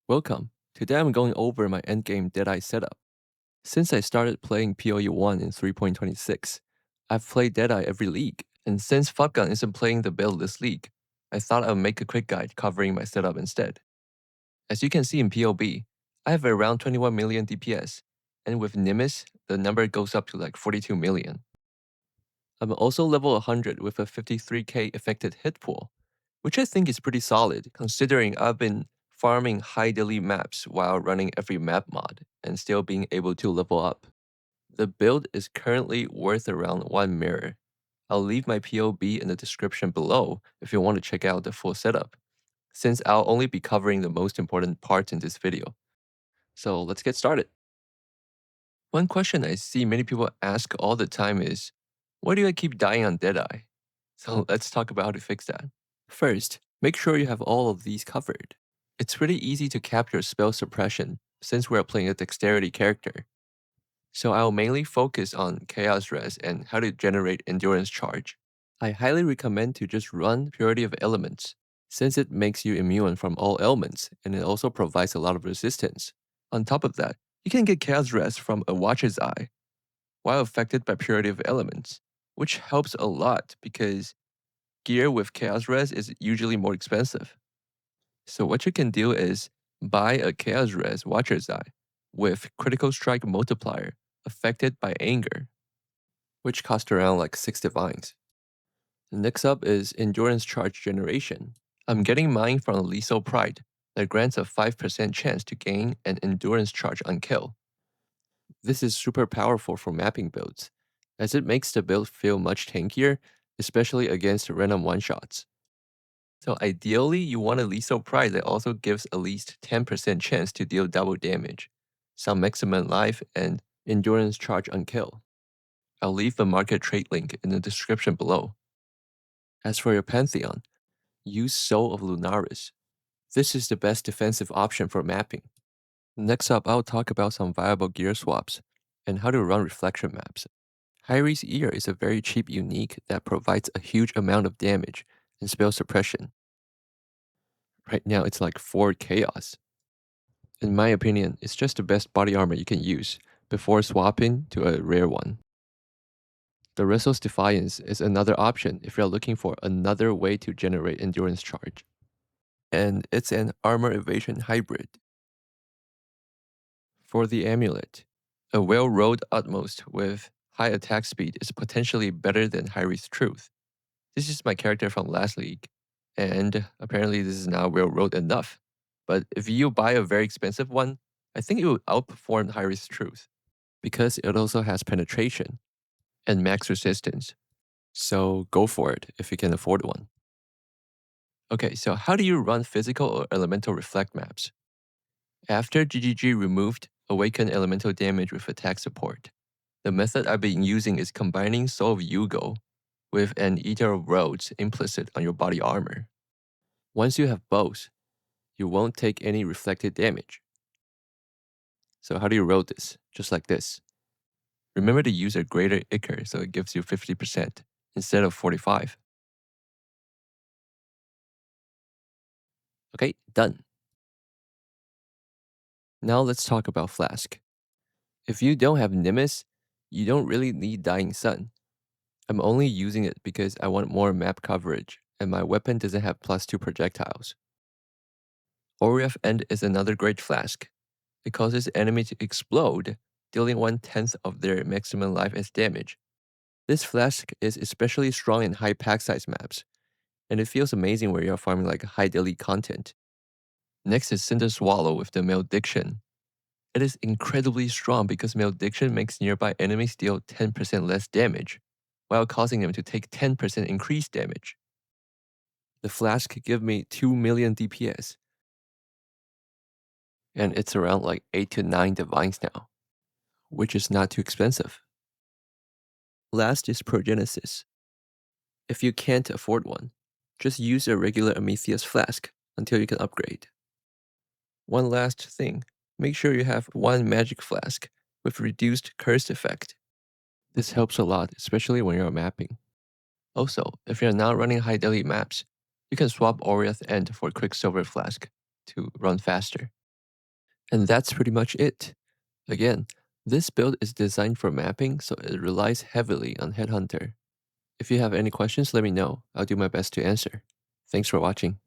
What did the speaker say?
Welcome. Today I'm going over my Endgame Deadeye setup. Since I started playing PoE 1 in 3.26, I've played Deadeye every league, and since Flopgun isn't playing the build this league, I thought I would make a quick guide covering my setup instead. As you can see in POB, I have around 21 million DPS, and with Nimbus, the number goes up to like 42 million. I'm also level 100 with a 53k affected hit pool, which I think is pretty solid considering I've been farming high Deli maps while running every map mod and still being able to level up. The build is currently worth around 1 mirror. I'll leave my POB in the description below if you want to check out the full setup, since I'll only be covering the most important parts in this video. So let's get started. One question I see many people ask all the time is, why do I keep dying on Deadeye? So let's talk about how to fix that. First, make sure you have all of these covered. It's pretty easy to capture spell suppression since we're playing a dexterity character. So I'll mainly focus on Chaos Res and how to generate endurance charge. I highly recommend to just run Purity of Elements, since it makes you immune from all elements and it also provides a lot of resistance. On top of that, you can get Chaos Res from a Watcher's Eye while affected by Purity of Elements, which helps a lot because gear with Chaos Res is usually more expensive. So what you can do is buy a Chaos Res Watcher's Eye with Critical Strike Multiplier affected by Anger, which cost around like 6 divines. Next up is Endurance Charge Generation. I'm getting mine from Lethal Pride that grants a 5% chance to gain an Endurance Charge on kill. This is super powerful for mapping builds, as it makes the build feel much tankier, especially against random one-shots. So ideally, you want a lethal prize that also gives at least 10% chance to deal double damage, some maximum life, and endurance charge on kill. I'll leave the market trait link in the description below. As for your Pantheon, use Soul of Lunaris. This is the best defensive option for mapping. Next up, I'll talk about some viable gear swaps and how to run reflection maps. Hyri's Ear is a very cheap unique that provides a huge amount of damage and spell suppression. Right now, it's like 4 chaos. In my opinion, it's just the best body armor you can use before swapping to a rare one. The Restless Defiance is another option if you're looking for another way to generate endurance charge. And it's an armor evasion hybrid. For the Amulet, a well-rolled Utmost with high attack speed is potentially better than Hyri's Truth. This is my character from last league, and apparently this is now well-rolled enough. But if you buy a very expensive one, I think it will outperform Hyri's Truth, because it also has penetration and max resistance. So go for it if you can afford one. Okay, so how do you run physical or elemental reflect maps? After GGG removed Awaken Elemental Damage with attack support, the method I've been using is combining Soul of Yugo with an Eater of Roads implicit on your body armor. Once you have both, you won't take any reflected damage. So how do you roll this? Just like this. Remember to use a greater Ichor so it gives you 50% instead of 45. Okay, done. Now let's talk about Flask. If you don't have Nimbus, you don't really need Dying Sun. I'm only using it because I want more map coverage and my weapon doesn't have +2 projectiles. Oriath End is another great flask. It causes enemies to explode, dealing 1/10 of their maximum life as damage. This flask is especially strong in high pack size maps, and it feels amazing where you're farming like high daily content. Next is Cinder Swallow with the Malediction. It is incredibly strong because Malediction makes nearby enemies deal 10% less damage, while causing them to take 10% increased damage. The flask give me 2 million DPS, and it's around like 8 to 9 divines now, which is not too expensive. Last is Progenesis. If you can't afford one, just use a regular Amethyst flask until you can upgrade. One last thing, make sure you have one magic flask with reduced curse effect. This helps a lot, especially when you're mapping. Also, if you're not running high daily maps, you can swap Oriath End for Quicksilver Flask to run faster. And that's pretty much it. Again, this build is designed for mapping, so it relies heavily on Headhunter. If you have any questions, let me know. I'll do my best to answer. Thanks for watching.